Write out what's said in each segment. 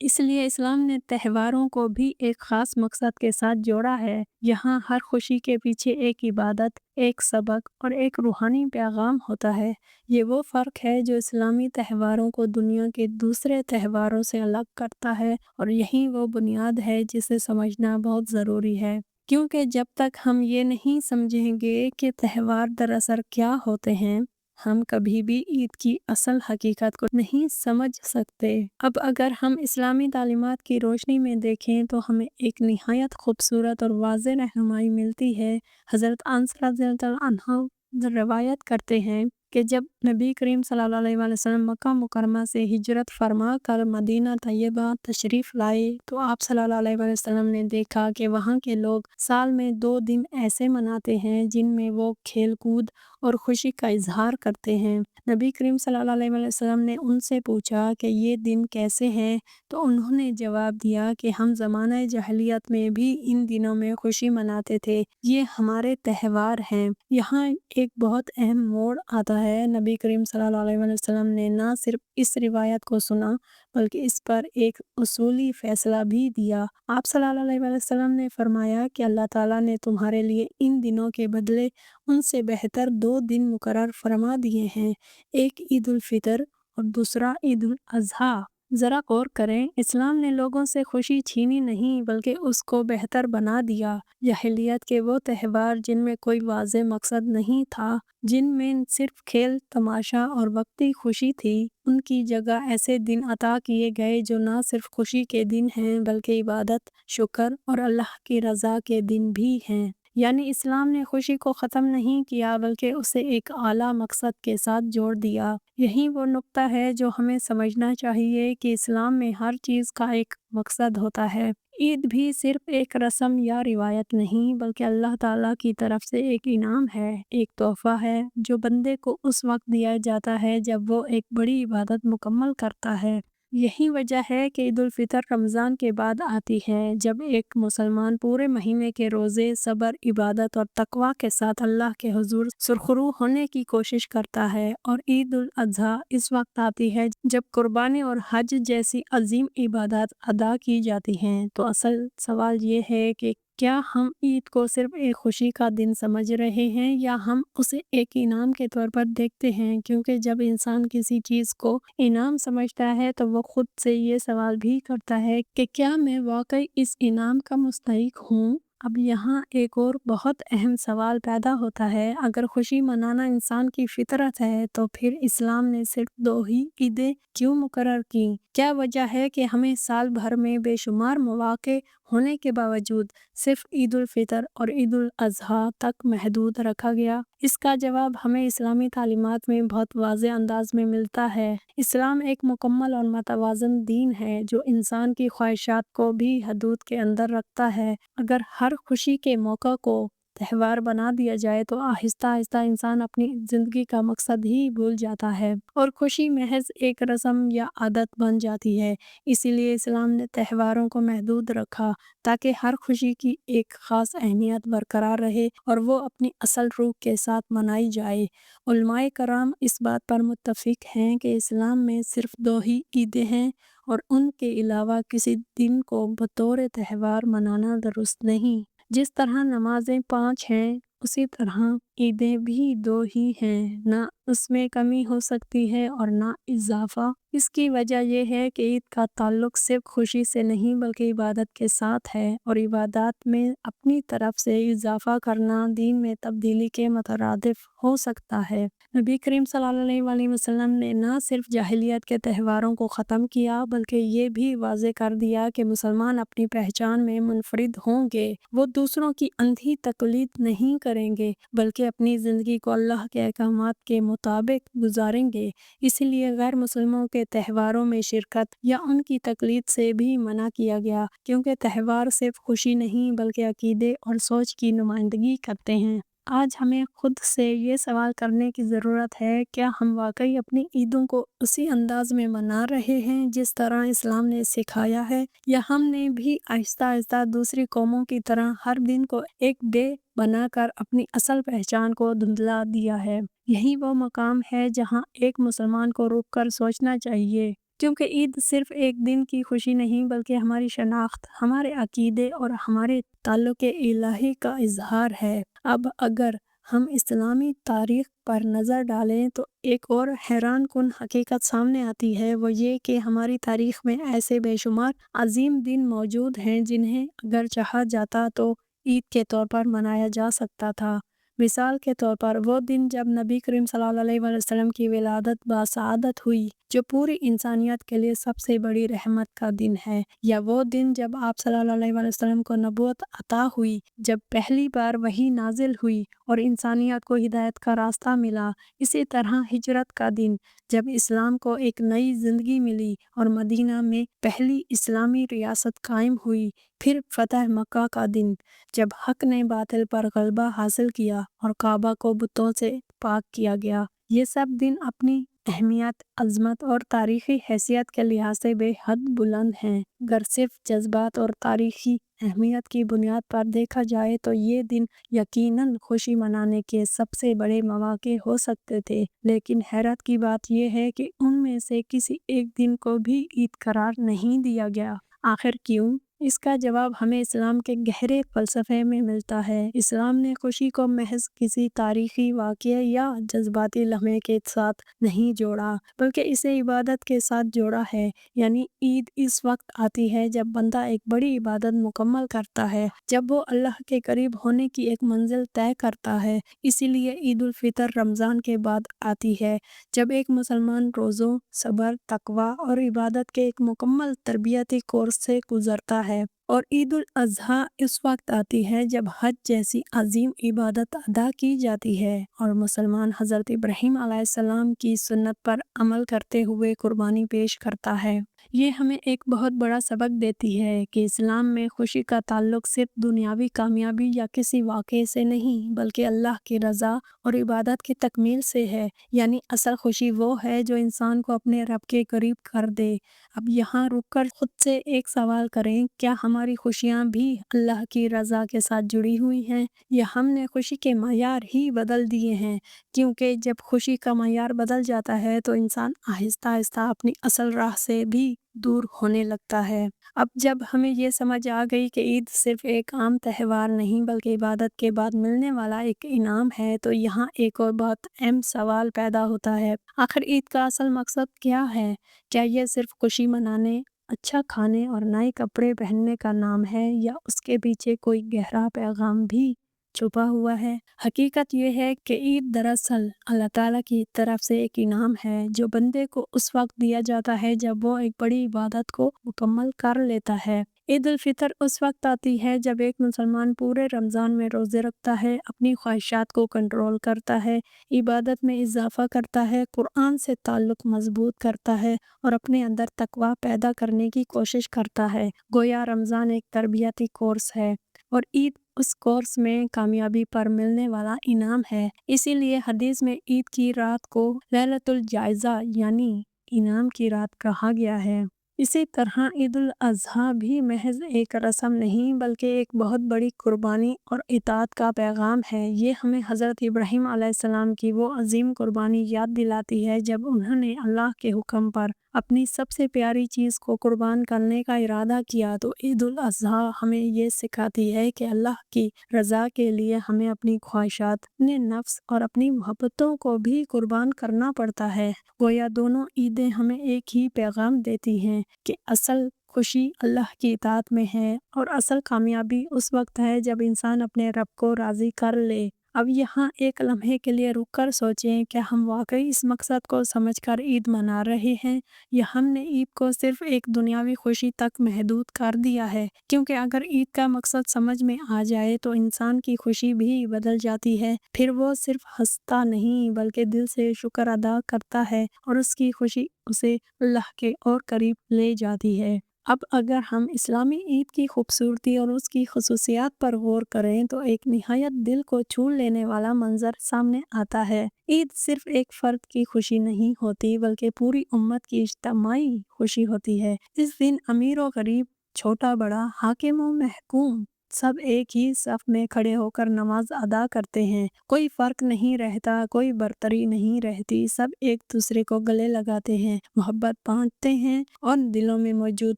اس لیے اسلام نے تہواروں کو بھی ایک خاص مقصد کے ساتھ جوڑا ہے۔ یہاں ہر خوشی کے پیچھے ایک عبادت، ایک سبق اور ایک روحانی پیغام ہوتا ہے۔ یہ وہ فرق ہے جو اسلامی تہواروں کو دنیا کے دوسرے تہواروں سے الگ کرتا ہے، اور یہی وہ بنیاد ہے جسے سمجھنا بہت ضروری ہے۔ کیونکہ جب تک ہم یہ نہیں سمجھیں گے کہ تہوار دراصل کیا ہوتے ہیں، ہم کبھی بھی عید کی اصل حقیقت کو نہیں سمجھ سکتے۔ اب اگر ہم اسلامی تعلیمات کی روشنی میں دیکھیں تو ہمیں ایک نہایت خوبصورت اور واضح رہنمائی ملتی ہے۔ حضرت انس رضی اللہ عنہ روایت کرتے ہیں کہ جب نبی کریم صلی اللہ علیہ وسلم مکہ مکرمہ سے ہجرت فرما کر مدینہ طیبہ تشریف لائے تو آپ صلی اللہ علیہ وسلم نے دیکھا کہ وہاں کے لوگ سال میں 2 دن ایسے مناتے ہیں جن میں وہ کھیل کود اور خوشی کا اظہار کرتے ہیں۔ نبی کریم صلی اللہ علیہ وسلم نے ان سے پوچھا کہ یہ دن کیسے ہیں، تو انہوں نے جواب دیا کہ ہم زمانہ جاہلیت میں بھی ان دنوں میں خوشی مناتے تھے، یہ ہمارے تہوار ہیں۔ یہاں ایک بہت اہم موڑ آتا ہے۔ نبی کریم صلی اللہ علیہ وسلم نے نہ صرف اس روایت کو سنا بلکہ اس پر ایک اصولی فیصلہ بھی دیا۔ آپ صلی اللہ علیہ وسلم نے فرمایا کہ اللہ تعالیٰ نے تمہارے لیے ان دنوں کے بدلے ان سے بہتر 2 دن مقرر فرما دیے ہیں، ایک عید الفطر اور دوسرا عید الاضحیٰ۔ ذرا غور کریں، اسلام نے لوگوں سے خوشی چھینی نہیں بلکہ اس کو بہتر بنا دیا۔ جاہلیت کے وہ تہوار جن میں کوئی واضح مقصد نہیں تھا، جن میں صرف کھیل تماشا اور وقتی خوشی تھی، ان کی جگہ ایسے دن عطا کیے گئے جو نہ صرف خوشی کے دن ہیں بلکہ عبادت، شکر اور اللہ کی رضا کے دن بھی ہیں۔ یعنی اسلام نے خوشی کو ختم نہیں کیا بلکہ اسے ایک اعلیٰ مقصد کے ساتھ جوڑ دیا۔ یہی وہ نقطہ ہے جو ہمیں سمجھنا چاہیے کہ اسلام میں ہر چیز کا ایک مقصد ہوتا ہے۔ عید بھی صرف ایک رسم یا روایت نہیں بلکہ اللہ تعالیٰ کی طرف سے ایک انعام ہے، ایک تحفہ ہے جو بندے کو اس وقت دیا جاتا ہے جب وہ ایک بڑی عبادت مکمل کرتا ہے۔ یہی وجہ ہے کہ عید الفطر رمضان کے بعد آتی ہے، جب ایک مسلمان پورے مہینے کے روزے، صبر، عبادت اور تقویٰ کے ساتھ اللہ کے حضور سرخرو ہونے کی کوشش کرتا ہے، اور عید الاضحیٰ اس وقت آتی ہے جب قربانی اور حج جیسی عظیم عبادات ادا کی جاتی ہیں۔ تو اصل سوال یہ ہے کہ کیا ہم عید کو صرف ایک خوشی کا دن سمجھ رہے ہیں یا ہم اسے ایک انعام کے طور پر دیکھتے ہیں؟ کیونکہ جب انسان کسی چیز کو انعام سمجھتا ہے تو وہ خود سے یہ سوال بھی کرتا ہے کہ کیا میں واقعی اس انعام کا مستحق ہوں؟ اب یہاں ایک اور بہت اہم سوال پیدا ہوتا ہے، اگر خوشی منانا انسان کی فطرت ہے تو پھر اسلام نے صرف 2 ہی عیدیں کیوں مقرر کیں؟ کیا وجہ ہے کہ ہمیں سال بھر میں بے شمار مواقع ہونے کے باوجود صرف عید الفطر اور عید الاضحیٰ تک محدود رکھا گیا؟ اس کا جواب ہمیں اسلامی تعلیمات میں بہت واضح انداز میں ملتا ہے۔ اسلام ایک مکمل اور متوازن دین ہے جو انسان کی خواہشات کو بھی حدود کے اندر رکھتا ہے۔ اگر ہر خوشی کے موقع کو تہوار بنا دیا جائے تو آہستہ آہستہ انسان اپنی زندگی کا مقصد ہی بھول جاتا ہے اور خوشی محض ایک رسم یا عادت بن جاتی ہے۔ اسی لیے اسلام نے تہواروں کو محدود رکھا تاکہ ہر خوشی کی ایک خاص اہمیت برقرار رہے اور وہ اپنی اصل روح کے ساتھ منائی جائے۔ علماء کرام اس بات پر متفق ہیں کہ اسلام میں صرف 2 ہی عیدیں ہیں اور ان کے علاوہ کسی دن کو بطور تہوار منانا درست نہیں۔ جس طرح نمازیں 5 ہیں اسی طرح عیدیں بھی 2 ہی ہیں، نہ اس میں کمی ہو سکتی ہے اور نہ اضافہ۔ اس کی وجہ یہ ہے کہ عید کا تعلق صرف خوشی سے نہیں بلکہ عبادت کے ساتھ ہے، اور عبادات میں اپنی طرف سے اضافہ کرنا دین میں تبدیلی کے مترادف ہو سکتا ہے۔ نبی کریم صلی اللہ علیہ وسلم نے نہ صرف جاہلیت کے تہواروں کو ختم کیا بلکہ یہ بھی واضح کر دیا کہ مسلمان اپنی پہچان میں منفرد ہوں گے۔ وہ دوسروں کی اندھی تقلید نہیں کریں گے بلکہ اپنی زندگی کو اللہ کے احکامات کے مطابق گزاریں گے۔ اسی لیے غیر مسلموں کے تہواروں میں شرکت یا ان کی تقلید سے بھی منع کیا گیا، کیونکہ تہوار صرف خوشی نہیں بلکہ عقیدے اور سوچ کی نمائندگی کرتے ہیں۔ آج ہمیں خود سے یہ سوال کرنے کی ضرورت ہے، کیا ہم واقعی اپنی عیدوں کو اسی انداز میں منا رہے ہیں جس طرح اسلام نے سکھایا ہے، یا ہم نے بھی آہستہ آہستہ دوسری قوموں کی طرح ہر دن کو ایک ڈے بنا کر اپنی اصل پہچان کو دھندلا دیا ہے؟ یہی وہ مقام ہے جہاں ایک مسلمان کو رک کر سوچنا چاہیے کیونکہ عید صرف ایک دن کی خوشی نہیں بلکہ ہماری شناخت، ہمارے عقیدے اور ہمارے تعلق الہی کا اظہار ہے۔ اب اگر ہم اسلامی تاریخ پر نظر ڈالیں تو ایک اور حیران کن حقیقت سامنے آتی ہے، وہ یہ کہ ہماری تاریخ میں ایسے بے شمار عظیم دن موجود ہیں جنہیں اگر چاہا جاتا تو عید کے طور پر منایا جا سکتا تھا۔ مثال کے طور پر وہ دن جب نبی کریم صلی اللہ علیہ وسلم کی ولادت بسعادت ہوئی، جو پوری انسانیت کے لیے سب سے بڑی رحمت کا دن ہے، یا وہ دن جب آپ صلی اللہ علیہ وسلم کو نبوت عطا ہوئی، جب پہلی بار وحی نازل ہوئی اور انسانیت کو ہدایت کا راستہ ملا۔ اسی طرح ہجرت کا دن، جب اسلام کو ایک نئی زندگی ملی اور مدینہ میں پہلی اسلامی ریاست قائم ہوئی۔ پھر فتح مکہ کا دن، جب حق نے باطل پر غلبہ حاصل کیا اور کعبہ کو بتوں سے پاک کیا گیا۔ یہ سب دن اپنی اہمیت، عظمت اور تاریخی حیثیت کے لحاظ سے بے حد بلند ہیں۔ اگر صرف جذبات اور تاریخی اہمیت کی بنیاد پر دیکھا جائے تو یہ دن یقیناً خوشی منانے کے سب سے بڑے مواقع ہو سکتے تھے، لیکن حیرت کی بات یہ ہے کہ ان میں سے کسی ایک دن کو بھی عید قرار نہیں دیا گیا۔ آخر کیوں؟ اس کا جواب ہمیں اسلام کے گہرے فلسفے میں ملتا ہے۔ اسلام نے خوشی کو محض کسی تاریخی واقعے یا جذباتی لمحے کے ساتھ نہیں جوڑا، بلکہ اسے عبادت کے ساتھ جوڑا ہے۔ یعنی عید اس وقت آتی ہے جب بندہ ایک بڑی عبادت مکمل کرتا ہے، جب وہ اللہ کے قریب ہونے کی ایک منزل طے کرتا ہے۔ اسی لیے عید الفطر رمضان کے بعد آتی ہے، جب ایک مسلمان روزوں، صبر، تقویٰ اور عبادت کے ایک مکمل تربیتی کورس سے گزرتا ہے۔ اور عید الاضحیٰ اس وقت آتی ہے جب حج جیسی عظیم عبادت ادا کی جاتی ہے اور مسلمان حضرت ابراہیم علیہ السلام کی سنت پر عمل کرتے ہوئے قربانی پیش کرتا ہے۔ یہ ہمیں ایک بہت بڑا سبق دیتی ہے کہ اسلام میں خوشی کا تعلق صرف دنیاوی کامیابی یا کسی واقعے سے نہیں بلکہ اللہ کی رضا اور عبادت کی تکمیل سے ہے۔ یعنی اصل خوشی وہ ہے جو انسان کو اپنے رب کے قریب کر دے۔ اب یہاں رک کر خود سے ایک سوال کریں، کیا ہماری خوشیاں بھی اللہ کی رضا کے ساتھ جڑی ہوئی ہیں، یا ہم نے خوشی کے معیار ہی بدل دیے ہیں؟ کیونکہ جب خوشی کا معیار بدل جاتا ہے تو انسان آہستہ آہستہ اپنی اصل راہ سے بھی دور ہونے لگتا ہے۔ اب جب ہمیں یہ سمجھ آ گئی کہ عید صرف ایک عام تہوار نہیں بلکہ عبادت کے بعد ملنے والا ایک انعام ہے، تو یہاں ایک اور بہت اہم سوال پیدا ہوتا ہے، آخر عید کا اصل مقصد کیا ہے؟ کیا یہ صرف خوشی منانے، اچھا کھانے اور نئے کپڑے پہننے کا نام ہے، یا اس کے پیچھے کوئی گہرا پیغام بھی چھپا ہوا ہے؟ حقیقت یہ ہے کہ عید دراصل اللہ تعالیٰ کی طرف سے ایک انعام ہے جو بندے کو اس وقت دیا جاتا ہے جب وہ ایک بڑی عبادت کو مکمل کر لیتا ہے۔ عید الفطر اس وقت آتی ہے جب ایک مسلمان پورے رمضان میں روزے رکھتا ہے، اپنی خواہشات کو کنٹرول کرتا ہے، عبادت میں اضافہ کرتا ہے، قرآن سے تعلق مضبوط کرتا ہے اور اپنے اندر تقویٰ پیدا کرنے کی کوشش کرتا ہے۔ گویا رمضان ایک تربیتی کورس ہے اور عید اس کورس میں کامیابی پر ملنے والا انعام ہے۔ اسی لیے حدیث میں عید کی رات کو لیلۃ الجائزہ یعنی انعام کی رات کہا گیا ہے۔ اسی طرح عید الاضحیٰ بھی محض ایک رسم نہیں بلکہ ایک بہت بڑی قربانی اور اطاعت کا پیغام ہے۔ یہ ہمیں حضرت ابراہیم علیہ السلام کی وہ عظیم قربانی یاد دلاتی ہے جب انہوں نے اللہ کے حکم پر اپنی سب سے پیاری چیز کو قربان کرنے کا ارادہ کیا۔ تو عید الاضحیٰ ہمیں یہ سکھاتی ہے کہ اللہ کی رضا کے لیے ہمیں اپنی خواہشات، اپنے نفس اور اپنی محبتوں کو بھی قربان کرنا پڑتا ہے۔ گویا دونوں عیدیں ہمیں ایک ہی پیغام دیتی ہیں کہ اصل خوشی اللہ کی اطاعت میں ہے اور اصل کامیابی اس وقت ہے جب انسان اپنے رب کو راضی کر لے۔ اب یہاں ایک لمحے کے لیے رک کر سوچیں، کیا ہم واقعی اس مقصد کو سمجھ کر عید منا رہے ہیں، یا ہم نے عید کو صرف ایک دنیاوی خوشی تک محدود کر دیا ہے؟ کیونکہ اگر عید کا مقصد سمجھ میں آ جائے تو انسان کی خوشی بھی بدل جاتی ہے۔ پھر وہ صرف ہنستا نہیں بلکہ دل سے شکر ادا کرتا ہے اور اس کی خوشی اسے اللہ کے اور قریب لے جاتی ہے۔ اب اگر ہم اسلامی عید کی خوبصورتی اور اس کی خصوصیات پر غور کریں تو ایک نہایت دل کو چھو لینے والا منظر سامنے آتا ہے۔ عید صرف ایک فرد کی خوشی نہیں ہوتی بلکہ پوری امت کی اجتماعی خوشی ہوتی ہے۔ اس دن امیر و غریب، چھوٹا بڑا، حاکم و محکوم، سب ایک ہی صف میں کھڑے ہو کر نماز ادا کرتے ہیں، کوئی فرق نہیں رہتا، کوئی برتری نہیں رہتی، سب ایک دوسرے کو گلے لگاتے ہیں، محبت بانٹتے ہیں اور دلوں میں موجود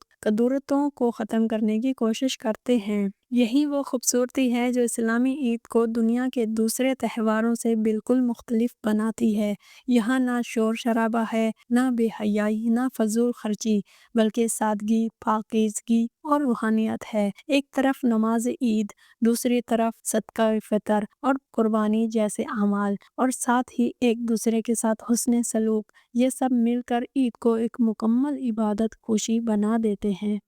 کدورتوں کو ختم کرنے کی کوشش کرتے ہیں۔ یہی وہ خوبصورتی ہے جو اسلامی عید کو دنیا کے دوسرے تہواروں سے بالکل مختلف بناتی ہے۔ یہاں نہ شور شرابہ ہے، نہ بے حیائی، نہ فضول خرچی، بلکہ سادگی، پاکیزگی اور روحانیت ہے۔ ایک طرف نماز عید، دوسری طرف صدقہ فطر اور قربانی جیسے اعمال، اور ساتھ ہی ایک دوسرے کے ساتھ حسن سلوک، یہ سب مل کر عید کو ایک مکمل عبادت خوشی بنا دیتے ہیں۔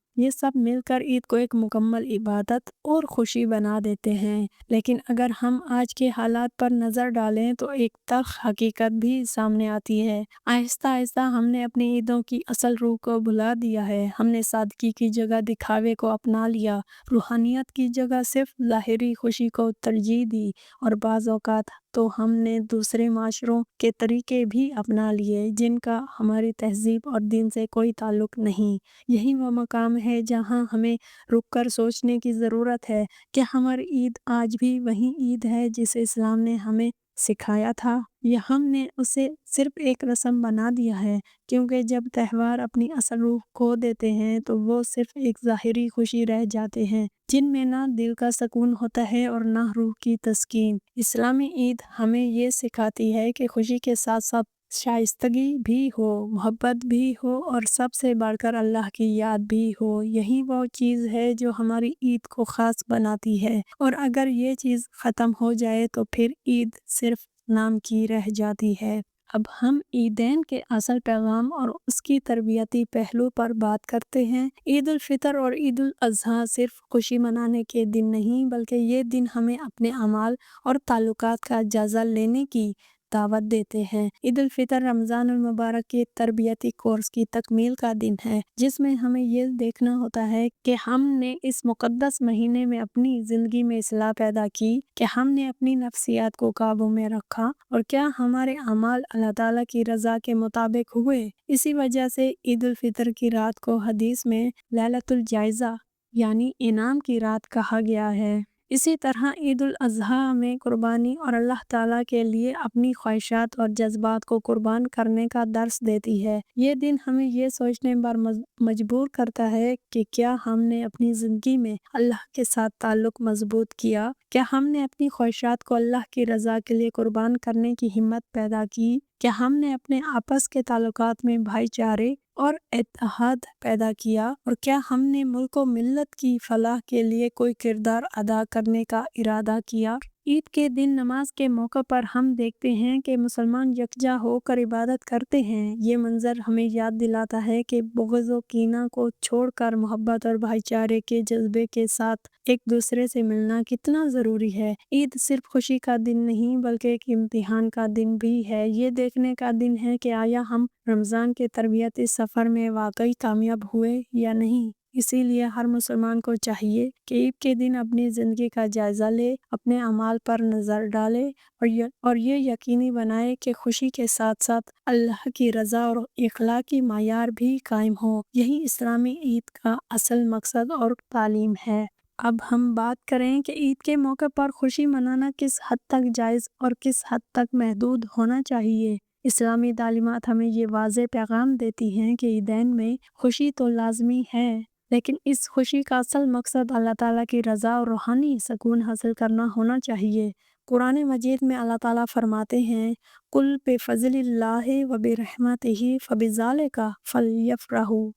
خوشی بنا دیتے ہیں۔ لیکن اگر ہم آج کے حالات پر نظر ڈالیں تو ایک تلخ حقیقت بھی سامنے آتی ہے۔ آہستہ آہستہ ہم نے اپنی عیدوں کی اصل روح کو بھلا دیا ہے۔ ہم نے سادگی کی جگہ دکھاوے کو اپنا لیا، روحانیت کی جگہ صرف ظاہری خوشی کو ترجیح دی، اور بعض اوقات تو ہم نے دوسرے معاشروں کے طریقے بھی اپنا لیے جن کا ہماری تہذیب اور دین سے کوئی تعلق نہیں۔ یہی وہ مقام ہے جہاں ہمیں رک کر سوچنے کی ضرورت ہے کہ ہماری عید آج بھی وہی عید ہے جسے اسلام نے ہمیں سکھایا تھا، یا ہم نے اسے صرف ایک رسم بنا دیا ہے؟ کیونکہ جب تہوار اپنی اصل روح کھو دیتے ہیں تو وہ صرف ایک ظاہری خوشی رہ جاتے ہیں جن میں نہ دل کا سکون ہوتا ہے اور نہ روح کی تسکین۔ اسلامی عید ہمیں یہ سکھاتی ہے کہ خوشی کے ساتھ ساتھ شائستگی بھی ہو، محبت بھی ہو، اور سب سے بڑھ کر اللہ کی یاد بھی ہو۔ یہی وہ چیز ہے جو ہماری عید کو خاص بناتی ہے، اور اگر یہ چیز ختم ہو جائے تو پھر عید صرف نام کی رہ جاتی ہے۔ اب ہم عیدین کے اصل پیغام اور اس کی تربیتی پہلو پر بات کرتے ہیں۔ عید الفطر اور عید الاضحیٰ صرف خوشی منانے کے دن نہیں، بلکہ یہ دن ہمیں اپنے اعمال اور تعلقات کا جائزہ لینے کی دعوت دیتے ہیں۔ عید الفطر رمضان المبارک کے تربیتی کورس کی تکمیل کا دن ہے، جس میں ہمیں یہ دیکھنا ہوتا ہے کہ ہم نے اس مقدس مہینے میں اپنی زندگی میں اصلاح پیدا کی، کہ ہم نے اپنی نفسیات کو قابو میں رکھا، اور کیا ہمارے اعمال اللہ تعالیٰ کی رضا کے مطابق ہوئے۔ اسی وجہ سے عید الفطر کی رات کو حدیث میں لیلۃ الجائزہ یعنی انعام کی رات کہا گیا ہے۔ اسی طرح عید الاضحیٰ میں قربانی اور اللہ تعالیٰ کے لیے اپنی خواہشات اور جذبات کو قربان کرنے کا درس دیتی ہے۔ یہ دن ہمیں یہ سوچنے پر مجبور کرتا ہے کہ کیا ہم نے اپنی زندگی میں اللہ کے ساتھ تعلق مضبوط کیا؟ کیا ہم نے اپنی خواہشات کو اللہ کی رضا کے لیے قربان کرنے کی ہمت پیدا کی؟ کیا ہم نے اپنے آپس کے تعلقات میں بھائی چارے اور اتحاد پیدا کیا؟ اور کیا ہم نے ملک و ملت کی فلاح کے لیے کوئی کردار ادا کرنے کا ارادہ کیا؟ عید کے دن نماز کے موقع پر ہم دیکھتے ہیں کہ مسلمان یکجا ہو کر عبادت کرتے ہیں۔ یہ منظر ہمیں یاد دلاتا ہے کہ بغض و کینہ کو چھوڑ کر محبت اور بھائی چارے کے جذبے کے ساتھ ایک دوسرے سے ملنا کتنا ضروری ہے۔ عید صرف خوشی کا دن نہیں بلکہ ایک امتحان کا دن بھی ہے۔ یہ دیکھنے کا دن ہے کہ آیا ہم رمضان کے تربیتی سفر میں واقعی کامیاب ہوئے یا نہیں۔ اسی لیے ہر مسلمان کو چاہیے کہ عید کے دن اپنی زندگی کا جائزہ لے، اپنے اعمال پر نظر ڈالے، اور یہ یقینی بنائے کہ خوشی کے ساتھ ساتھ اللہ کی رضا اور اخلاقی معیار بھی قائم ہو۔ یہی اسلامی عید کا اصل مقصد اور تعلیم ہے۔ اب ہم بات کریں کہ عید کے موقع پر خوشی منانا کس حد تک جائز اور کس حد تک محدود ہونا چاہیے۔ اسلامی تعلیمات ہمیں یہ واضح پیغام دیتی ہیں کہ عیدین میں خوشی تو لازمی ہے، لیکن اس خوشی کا اصل مقصد اللہ تعالیٰ کی رضا اور روحانی سکون حاصل کرنا ہونا چاہیے۔ قرآن مجید میں اللہ تعالیٰ فرماتے ہیں، قُلْ بِفَضْلِ اللَّهِ وَبِرَحْمَتِهِ فَبِذَلِكَ فَلْيَفْرَحُوا،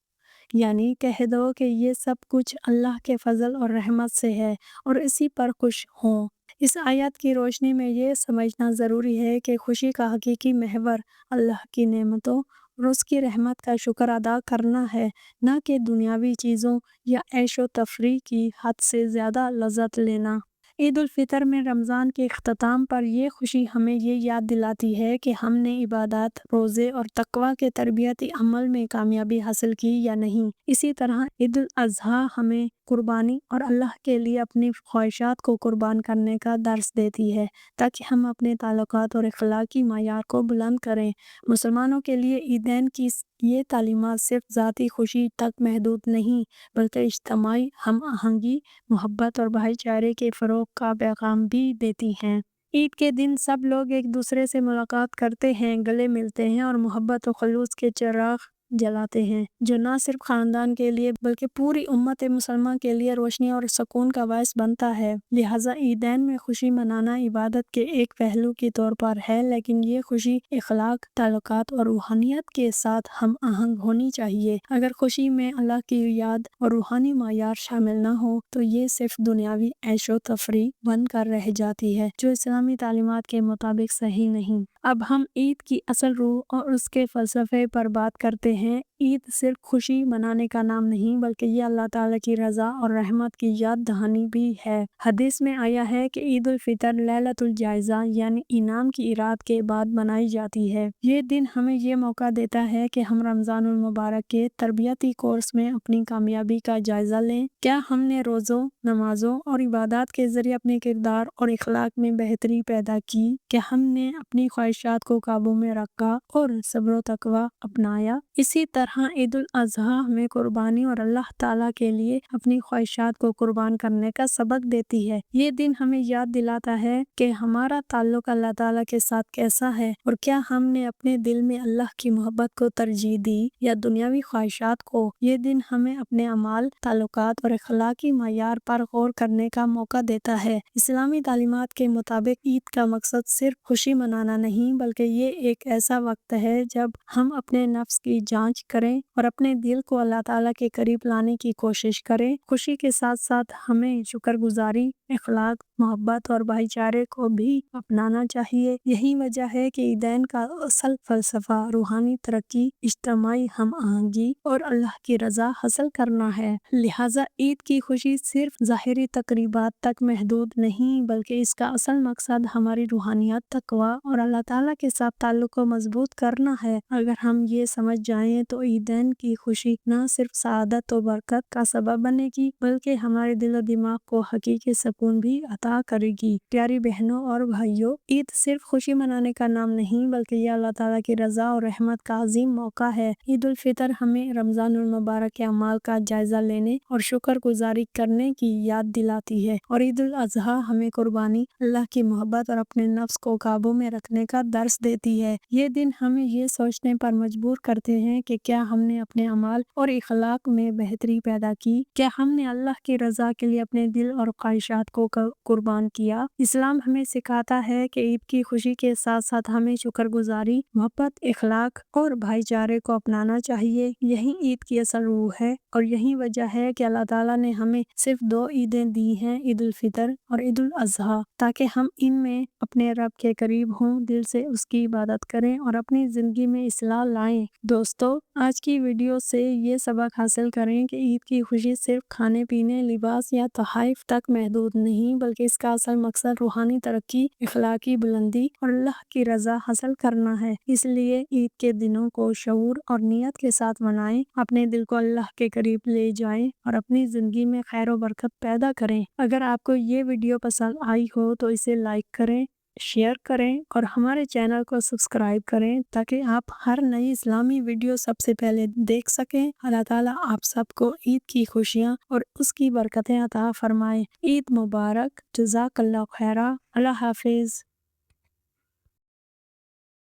یعنی کہہ دو کہ یہ سب کچھ اللہ کے فضل اور رحمت سے ہے اور اسی پر خوش ہوں۔ اس آیت کی روشنی میں یہ سمجھنا ضروری ہے کہ خوشی کا حقیقی محور اللہ کی نعمتوں اور اس کی رحمت کا شکر ادا کرنا ہے، نہ کہ دنیاوی چیزوں یا عیش و تفریح کی حد سے زیادہ لذت لینا۔ عید الفطر میں رمضان کے اختتام پر یہ خوشی ہمیں یہ یاد دلاتی ہے کہ ہم نے عبادات، روزے اور تقویٰ کے تربیتی عمل میں کامیابی حاصل کی یا نہیں۔ اسی طرح عید الاضحیٰ ہمیں قربانی اور اللہ کے لیے اپنی خواہشات کو قربان کرنے کا درس دیتی ہے، تاکہ ہم اپنے تعلقات اور اخلاقی معیار کو بلند کریں۔ مسلمانوں کے لیے عیدین کی یہ تعلیمات صرف ذاتی خوشی تک محدود نہیں بلکہ اجتماعی ہم آہنگی، محبت اور بھائی چارے کے فروغ کا پیغام بھی دیتی ہیں۔ عید کے دن سب لوگ ایک دوسرے سے ملاقات کرتے ہیں، گلے ملتے ہیں اور محبت و خلوص کے چراغ جلاتے ہیں، جو نہ صرف خاندان کے لیے بلکہ پوری امت مسلمہ کے لیے روشنی اور سکون کا باعث بنتا ہے۔ لہٰذا عیدین میں خوشی منانا عبادت کے ایک پہلو کے طور پر ہے، لیکن یہ خوشی اخلاق، تعلقات اور روحانیت کے ساتھ ہم آہنگ ہونی چاہیے۔ اگر خوشی میں اللہ کی یاد اور روحانی معیار شامل نہ ہو تو یہ صرف دنیاوی عیش و تفریح بن کر رہ جاتی ہے، جو اسلامی تعلیمات کے مطابق صحیح نہیں۔ اب ہم عید کی اصل روح اور اس کے فلسفے پر بات کرتے ہیں۔ عید صرف خوشی منانے کا نام نہیں بلکہ یہ اللہ تعالیٰ کی رضا اور رحمت کی یاد دہانی بھی ہے۔ حدیث میں آیا ہے کہ عید الفطر لیلۃ الجائزہ یعنی انعام کی رات کے بعد منائی جاتی ہے۔ یہ دن ہمیں یہ موقع دیتا ہے کہ ہم رمضان المبارک کے تربیتی کورس میں اپنی کامیابی کا جائزہ لیں۔ کیا ہم نے روزوں، نمازوں اور عبادات کے ذریعے اپنے کردار اور اخلاق میں بہتری پیدا کی؟ کیا ہم نے اپنی خواہشات کو قابو میں رکھا اور صبر و تقوی اپنایا؟ اسی طرح عید الاضحیٰ ہمیں قربانی اور اللہ تعالیٰ کے لیے اپنی خواہشات کو قربان کرنے کا سبق دیتی ہے۔ یہ دن ہمیں یاد دلاتا ہے کہ ہمارا تعلق اللہ تعالیٰ کے ساتھ کیسا ہے اور کیا ہم نے اپنے دل میں اللہ کی محبت کو ترجیح دی یا دنیاوی خواہشات کو۔ یہ دن ہمیں اپنے اعمال، تعلقات اور اخلاقی معیار پر غور کرنے کا موقع دیتا ہے۔ اسلامی تعلیمات کے مطابق عید کا مقصد صرف خوشی منانا نہیں بلکہ یہ ایک ایسا وقت ہے جب ہم اپنے نفس کی جانچ کریں اور اپنے دل کو اللہ تعالیٰ کے قریب لانے کی کوشش کریں۔ خوشی کے ساتھ ساتھ ہمیں شکر گزاری، اخلاق، محبت اور بھائی چارے کو بھی اپنانا چاہیے۔ یہی وجہ ہے کہ عیدین کا اصل فلسفہ روحانی ترقی، اجتماعی ہم آہنگی اور اللہ کی رضا حاصل کرنا ہے۔ لہٰذا عید کی خوشی صرف ظاہری تقریبات تک محدود نہیں بلکہ اس کا اصل مقصد ہماری روحانیت، تقوی اور اللہ تعالیٰ کے ساتھ تعلق کو مضبوط کرنا ہے۔ اگر ہم یہ سمجھ جائیں تو عیدین کی خوشی نہ صرف سعادت و برکت کا سبب بنے گی بلکہ ہمارے دل و دماغ کو حقیقی سکون بھی عطا کرے گی۔ پیاری بہنوں اور بھائیوں، عید صرف خوشی منانے کا نام نہیں بلکہ یہ اللہ تعالیٰ کی رضا اور رحمت کا عظیم موقع ہے۔ عید الفطر ہمیں رمضان المبارک کے اعمال کا جائزہ لینے اور شکر گزاری کرنے کی یاد دلاتی ہے، اور عید الاضحیٰ ہمیں قربانی، اللہ کی محبت اور اپنے نفس کو قابو میں رکھنے کا درس دیتی ہے۔ یہ دن ہمیں یہ سوچنے پر مجبور کرتے ہیں کہ کیا ہم نے اپنے اعمال اور اخلاق میں بہتری پیدا کی؟ کیا ہم نے اللہ کی رضا کے لیے اپنے دل اور خواہشات کو قربان کیا؟ اسلام ہمیں سکھاتا ہے کہ عید کی خوشی کے ساتھ ساتھ ہمیں شکر گزاری، محبت، اخلاق اور بھائی چارے کو اپنانا چاہیے۔ یہی عید کی اصل روح ہے اور یہی وجہ ہے کہ اللہ تعالیٰ نے ہمیں صرف 2 عیدیں دی ہیں، عید الفطر اور عید الاضحیٰ، تاکہ ہم ان میں اپنے رب کے قریب ہوں، دل سے اس کی عبادت کریں اور اپنی زندگی میں اصلاح لائیں۔ دوستو، آج کی ویڈیو سے یہ سبق حاصل کریں کہ عید کی خوشی صرف کھانے پینے، لباس یا تحائف تک محدود نہیں بلکہ اس کا اصل مقصد روحانی ترقی، اخلاقی بلندی اور اللہ کی رضا حاصل کرنا ہے۔ اس لیے عید کے دنوں کو شعور اور نیت کے ساتھ منائیں، اپنے دل کو اللہ کے قریب لے جائیں اور اپنی زندگی میں خیر و برکت پیدا کریں۔ اگر آپ کو یہ ویڈیو پسند آئی ہو تو اسے لائک کریں، شیئر کریں اور ہمارے چینل کو سبسکرائب کریں تاکہ آپ ہر نئی اسلامی ویڈیو سب سے پہلے دیکھ سکیں۔ اللہ تعالیٰ آپ سب کو عید کی خوشیاں اور اس کی برکتیں عطا فرمائے۔ عید مبارک، جزاک اللہ خیرہ، اللہ حافظ۔